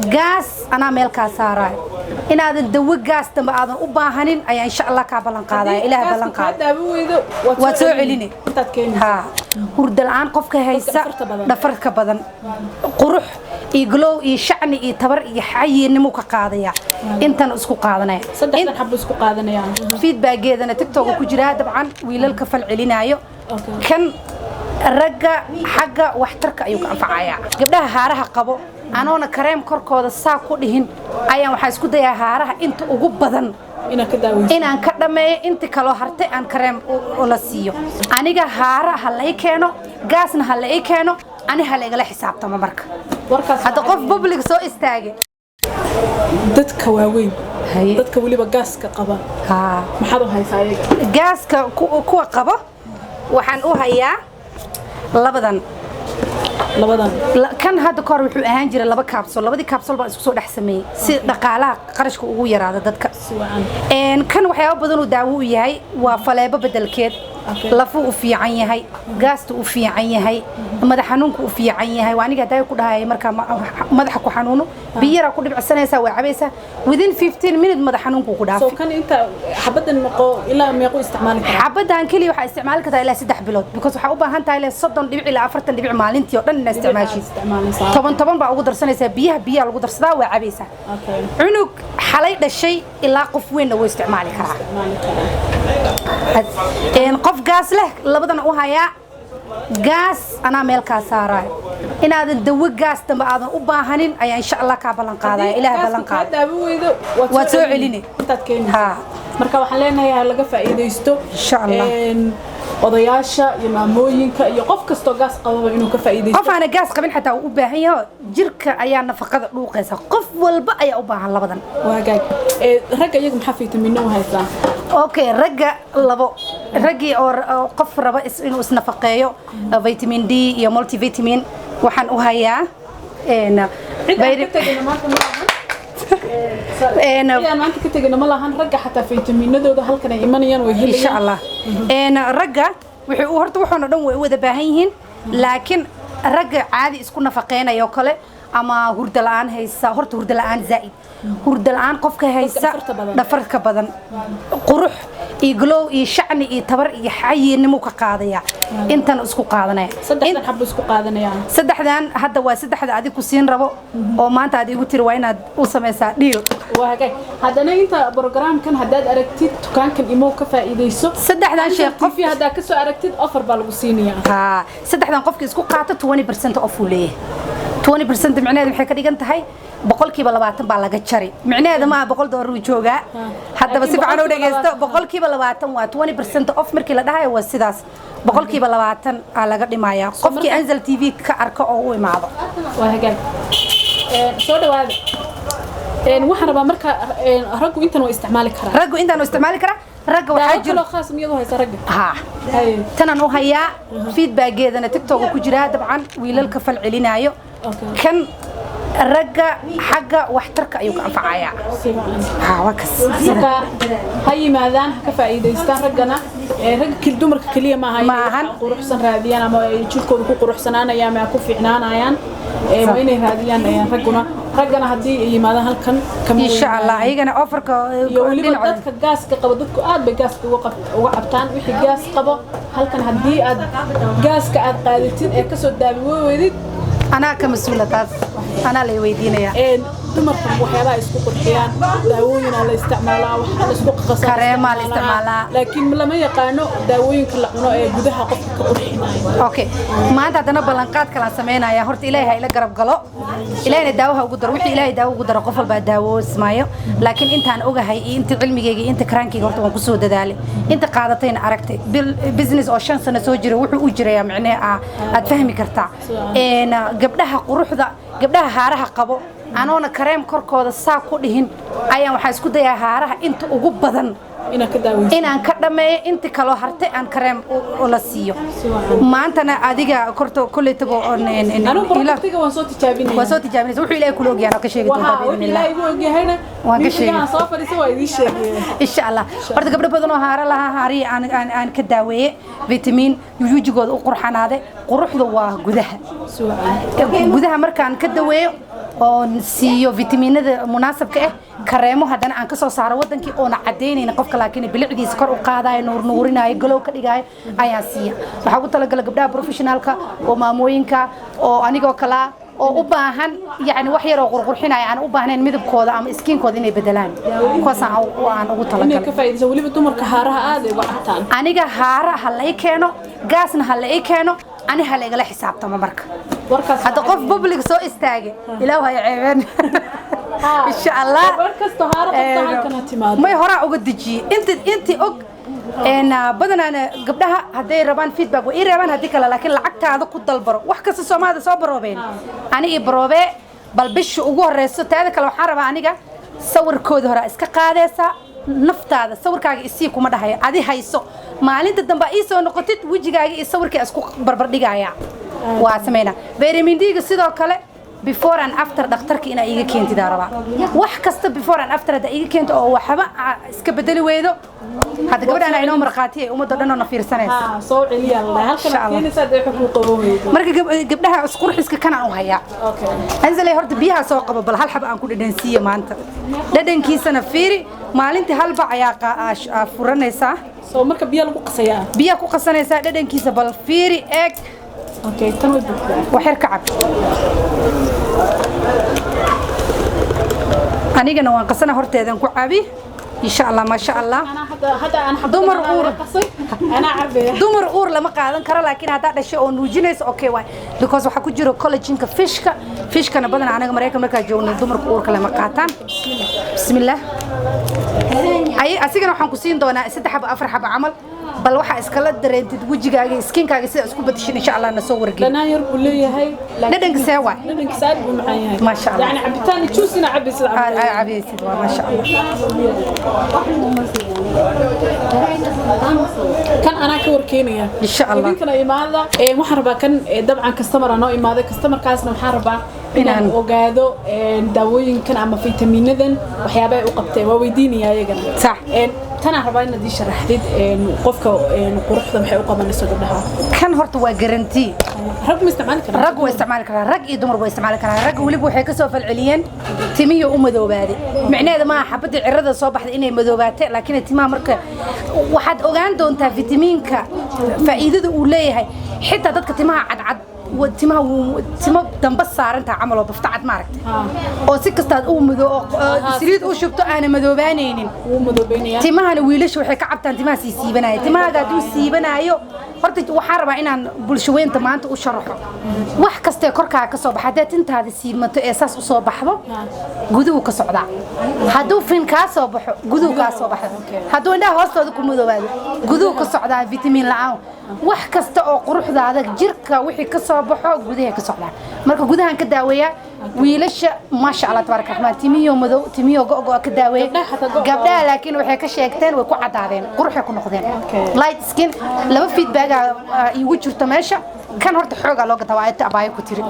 gaas anaa meel kaa saaraay inaadan dawo gaas dambe aadan u baahanin ayaa insha Allah ka balan qaadaya ilaah balan qaad waa soo celini ha hurda la'aan qofka haysa dhafarka badan qurux iyo glow iyo shacni iyo tabar iyo xayinimo ka qaadaya intan isku qaadanaya saddexdan xab isku qaadanaya feedback-geedana TikTok ku jira dabcan wiilalka fal celinayo kan ragga xagga waxtarka ayuu ka anfacaya gabdhaha haaraha qabo anoona kareem korkooda saa ku dhihin ayaan waxa isku dayaa haaraha inta ugu badan inaan ka dhameeyo inta kale hartay aan kareem la siiyo aniga haaraha la keeno gaasna ha la keeno ani ha la igala xisaabtamo marka hada qof public soo istaagay dadka waaweyn dadka waliba gaaska qaba maxaad u haysaa ayaga gaaska kuwa qaba waxaan u hayaa labadan kan hadda kor wuxuu ahaan jiray laba kaabsol labadii kaabsol baan isku soo dhex sameeyay si dhaqaalaha qarashka ugu yaraado dadka kan waxyaabo badan uu daawo u yahay waa faleebo bedelkeed lafu u fiican yahay gaasta u fiican yahay madax xanuunku u fiican yahay waa aniga haday ku dhahay marka madaxa ku xanuuno biyara ku dhibcsanaysa waa cabaysa within 15 minutes madax xanuunku ku dhaafay soo kan inta xabadan maqo ilaa meeqo isticmaali karaa xabadan kaliya waxa isticmaali kartaa ilaa 3 bilood because waxa u baahan tahay ilaa 30 dhibic ilaa 40 dhibic maalintii oo dhan inaad isticmaasho toban baa ugu darsanaysa biyaha lagu darsadaa waa cabaysa cunug xalay dhashay ilaa qof weyn oo isticmaali karaa qof gaas leh labadana u hayaa gaas anaa meel kaa saaraay inaadan dawo gaas dambe aadan u baahanin ayaa insha Allah ka balan qaadaya ilaah balan qaad waa soo celini ha marka waxaan leenahay laga faa'iideysto insha Allah odayaasha iyo maamooyinka iyo qof kasto gaas qaba inuu ka faa'iideysto qof aan gaas qabin xataa u baahan yahay jirka ayaa nafaqada dhuuqaysa qof walba ayaa u baahan labadan waagaag ragga iyagu maxaa fiitamiino u haystaan okay ragga labo raggi oo qof raba inuu isnafaqeeyo vitamin D iyo multivitamin waxaan u hayaa maanta ka tegayna ma lahan ragga xataa faytamiinadooda halkan ay imanayaan way helayaan insha Allah ragga wuxuuna dhan way wada baahan yihiin laakiin ragga caadi isku nafaqeynaya oo kale ama hurda la'aan haysa horta hurda la'aan zaid hurda la'aan qofka haysa dhafarka badan qurux iyo glow iyo shacni iyo tabar iyo xayinimo ka qaadaya intan isku qaadanaya saddexdan xab isku qaadanaya saddexdan hadda waa saddexda adiga ku siin rabo oo maanta aad igu tiri waa inaad u sameysaa deal waagay hadana inta programkan hadaad aragtid dukaankan imo ka faa'iideyso saddexdan shay qof hada ka soo aragtid offer baa lagu siinayaa saddexdan qofka isku qaato 20% off u leeyahay 20% macnaheedu waxay ka dhigan tahay boqolkiiba 20 baa laga jari macnaheedu ma $100 uu joogaa hadaba si fiican u dhageysto boqolkiiba 20 waa 20% off markii la dhahayo waa sidaas boqolkiiba 20 aa laga dhimayaa qofkii Anzal TV ka arko oo u imaado waa hagaag soo dhawaada waxaan rabaa marka raggu intan waa isticmaali karaa ragga waxa jiro khaas miyadu haysa ragga tanan u hayaa feedback-geedana TikTok ku jira dabcan wiilalka fal celinayo kan ragga xagga waxtarka ayuu ka anfacaya waa kas hay maadaan ka faa'iideystaan raggana ragga kil dumarka kaliya ma ahan quruxsan raadiyaan ama jirkooda ku quruxsanaanayaan ama ku fiicnaanayaan waa inay raadiyaan raggana hadii ay yimaadaan halkan insha Allah ayagana offerka iyo waliba dadka gaaska qaba dadku aad bay gaaska uga qabtaan wixii gaas qabo halkan hadii aad gaaska aad qaadatid ee ka soo daaweydid أنا كمسؤولة أنا اللي ويدينيا dumarka waxyaaba isku qurxiyaan daawooyin la isticmaalaa waxa la isku qasay kareema la isticmaalaa laakiin lama yaqaano daawooyinka la cuno ee gudaha qofka ka qurxinaya okay maanta hadana ballanqaad kala sameynaya horta ilaahay ila garab galo ilaahayna daawaha ugu daro wixii ilaahay daawo ugu daro qof walba daawo ismaayo laakiin intaan ogahay inta cilmigeyga inta karaankeyga horta waan ku soo dadaalay inta qaadatayna aragtay business oo 5 sano soo jira wuxuu u jiray macnaheedu aad fahmi kartaa gabdhaha quruxda gabdhaha haaraha qabo anoona kareem korkooda saa ku dhihin ayaan waxa isku dayaa haaraha inta ugu badan inaan ka dhameeyo inta kale hartay aan kareem la siiyo maantana adiga korto kuleytabo waan soo tijaabinaysa wuxuu ilaahay kula ogyahay ka sheegi doontaa ilaahay ugu ogyahayna waan ka sheegay soo fadhiiso waa idin sheegay insha Allah horta gabdho badan oo haara laha haari aan ka daaweeyay vitamin wujigooda u qurxanaade quruxdu waa gudaha markaan ka daweeyo oo siiyo fitamiinada munaasabka ah kareemo hadana aan ka soo saaro wadankii oo na cadeynayna qofka laakiin bilicdiisa kor u qaadayo nuurinayo galow ka dhigayo ayaa siiya waxa ugu talagalay gabdhaha professionalka oo maamooyinka oo anigoo kala oo u baahan yani wax yar oo qurqurxinaya aan u baahnayn midabkooda ama skinkooda inay bedelaan kuwaas aan ugu talagalay inay ka faa'iideyso waliba dumarka haaraha aad ay uga cabtaan aniga haaraha la keeno gaasna ha la keeno ani ha la igala xisaabtamo marka warkaas hada qof public soo istaagay ilaahay ceebeen insha Allah warkaas tahaaro qofta kana timaado may hora uga dajiyay inti og badana gabdhaha haday rabaan feedback way reebaan hadii kale laakiin lacagtaada ku dalbaro wax kasta Soomaalida soo baroobeen aniga baroobe bal bisha ugu horeyso taada kale waxaan rabaa aniga sawirkooda hore iska qaadaysa naftaada sawirkaaga isii kuma dhahay adi hayso maalinta dambe ay soo noqotid wajigaaga iyo sawirka isku barbar dhigaya waa sameeyna vitamin D sidoo kale before and after dhakhtarka ina iga keentid araba wax kasta before and after da iga keento oo waxba iska bedeli weedo hada gabadhana inoo marqaati ay umada dhan oo fiirsanaysa soo celiya Allah halkan keenaysa ay xuquuq qaboweydo marka gabdhaha isqurxiska kana u haya okay anzalay horta biyaha soo qabo bal hal xab aan ku dhadhansiiyo maanta dhadhankiisana fiiri maalintii hal bac ayaa furanaysa soo marka biyaha ku qasanaysa dhadhankiisa bal fiiri eeg okay tan way buuxdaa waxyar ka cab anigana waan qasana horteedan ku cabi insha Allah ma sha Allah أنا dumar uur lama qaadan karo laakiin hada dhashay oo nuujinayso okay way because waxa ku jiro collagenka fishka badan anaga Mareykan marka joogno dumarka uurka lama qaataan bismillah ay asigana waxaan ku siin doonaa 3 xabo 4 xabo amal bal waxa iskala dareentid wajigaaga skinkaaga sida isku badashin insha Allah na soo wargey lana yar buu leeyahay dhadhanka seewa dhadhanka saad buu macaan yahay ma sha Allah yani cabitaan juusina cabis cabisid waa ma sha Allah kan ana ka warkeenaya insha Allah idinkana imaada waxaan rabaa kan dabcan customer anoo imaada customer kaasna waxaan rabaa inaan ogaado daawooyinkan ama fitamiinadan waxyaabaha ay u qabtay waa weydiinaya iyagana sax tana rabaa inaad ii sharaxdid qofka quruxda maxay u qabanayso gabdhaha kan horta waa guarantee rag ma isticmaali karaan rag way isticmaali karaan rag iyo dumar way isticmaali karaan rag waliba waxay ka soo falceliyeen timiyo u madoobaade macnaheedu ma xabada cirada soo baxday inay madoobaatay laakiin timaha marka waxaad ogaan doontaa fitamiinka faa'iidada uu leeyahay xitaa dadka timaha cadcad timo damba saaranta camal oo baftacad maaragtay oo si kastaad u mudo siriid u shubto aan madoobaanaynin timahana wiilasha waxay ka cabtaan timaha siibanaya timahaaga haduu siibanayo horta waxaan rabaa inaan bulshaweynta maanta u sharaxo wax kasta korkaaga ka soo baxay tintaada siimato ee saas u soo baxdo guduhu ka socdaa haduu fin ka soo baxo guduhu ka soo baxdo haduu indhaha hoostooda ku madoobaado guduhu ka socdaa vitamin la'aan wax kasta oo quruxdaada jirka wixii ka soo baxo gudaha ka socdaa marka gudahan ka daaweeya wiilasha ma sha Allah tabaaraka rahmaan timiyo go'go ka daaweeya gabdhaha laakiin waxay ka sheegteen way ku cadaadeen quruxay ku noqdeen light skin laba feedback igu jirto meesha kan horta xooga loo gataa waa abaayo ku tiri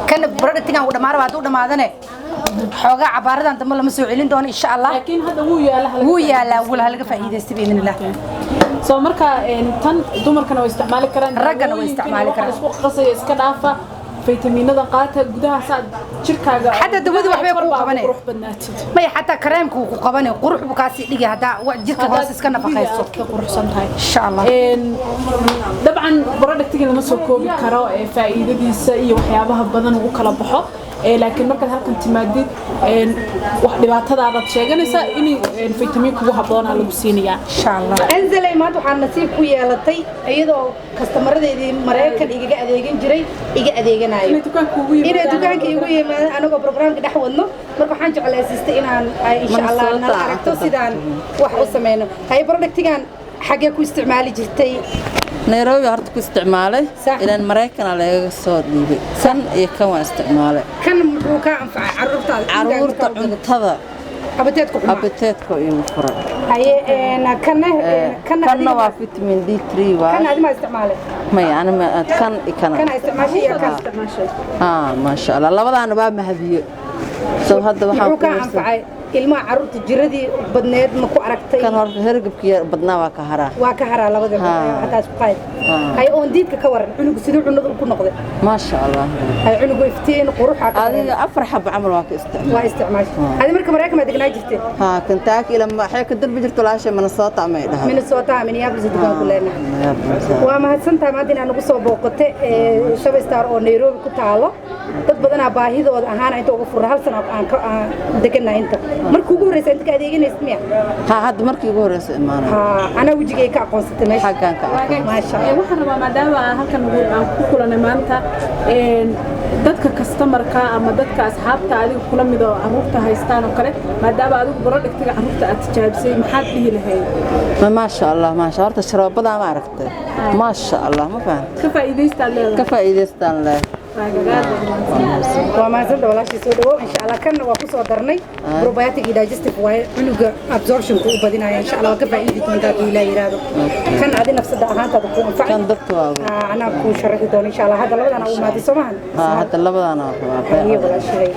kan productigan uu dhamaar waad u dhamaadane xooga cabaaradan dambe lama soo celin doono insha Allah laakiin hada wuu yaalaa wala laga faa'iideysto biidnillah soo marka tan dumarkana way isticmaali karaan ragana way isticmaali karaan isku qasay iska dhaafa fitamiinada qaata gudaha saad jirkaaga hada dawada waxbay ku qabanay ma xataa kareemku ku qabanay qurux bu kaasi dhigi hada jirka hoos iska nafaqayso quruxsan tahay insha Allah dabcan productiga lama soo koobi karo faa'iidadiisa iyo waxyaabaha badan uu kala baxo laakiin marka halkan timaadid wax dhibaatadaada sheeganaysa in fitamiin kugu haboona lagu siinayaa insha Allah anzalay maad waxaan nasiib ku yeelatay iyadoo customer-adeedii Mareykan iga adeegan jiray iga adeeganayo inay dukaanka igu yimaadaan anagoo barnaamijka dhex wadno marka waxaan jeclaysiistay inaan insha Allah nala aragto sidaan wax u sameeyno hay productigan xagee ku isticmaali jirtay Nairobi horta ku isticmaalay ilaan Mareykan laga soo dhiibay san iyo kan waa isticmaalay kan muxuu ka anfacay caruurta cuntada abateedku iyo furan haye kana waa vitamin D3 waa kan aad ma isticmaalay ma yani kan isticmaashay ma sha Allah labadana baa mahadiyo soo hadda waxaan ku anfacay ilmaha carruurta jiradii badneed ma ku aragtay kan hor hergebkii badnaa waa ka haraa labada hadaa isku qayd hay oon diidka ka waran cunugu sidoo cunada ku noqday ma sha Allah hay cunugu iftiin quruxa adiga afar xab amal waa ka isticmaal hadi marka Mareykan ma degnaa jirtay Kentucky lama waxay ka dalbi jirto laashay Minnesota ma dhahay Minnesota Minneapolis degan ku leenahay waa mahadsantahay maanta inaad nagu soo booqatay Shabstar oo Nairobi ku taalo dad badan baahidooda ahaan inta ugu fur hal sano aan deganaa inta markii ugu horeysay inta ka adeeganaysid miya hadda markii ugu horeysay imaanay ana wajigay ka aqoonsatay meesha xagaan ka ma sha Allah waxaan rabaa maadaama halkan aan ku kulanay maanta dadka customer-ka ama dadka asxaabta adiga kula mid oo carruurta haystaan oo kale maadaama adigu productiga carruurta aad tijaabisay maxaad dhihi lahayd ma sha Allah ma sha horta sharoobada ma aragtay ma sha Allah ma fahant ka faa'iideystaan leeyahay وما زلنا ولا شيء سوداء إن شاء الله كنا وقصوا درني probiotic digestive وعنق absorption كوبدينا إن شاء الله كفاية تونتات ولا يرادو كان عادي نفس ده هان تدخل كان دكتور أنا بكون شرحي دون إن شاء الله هذا اللي أنا أقول ما دي سمعن هذا اللي أنا أقول ولا شيء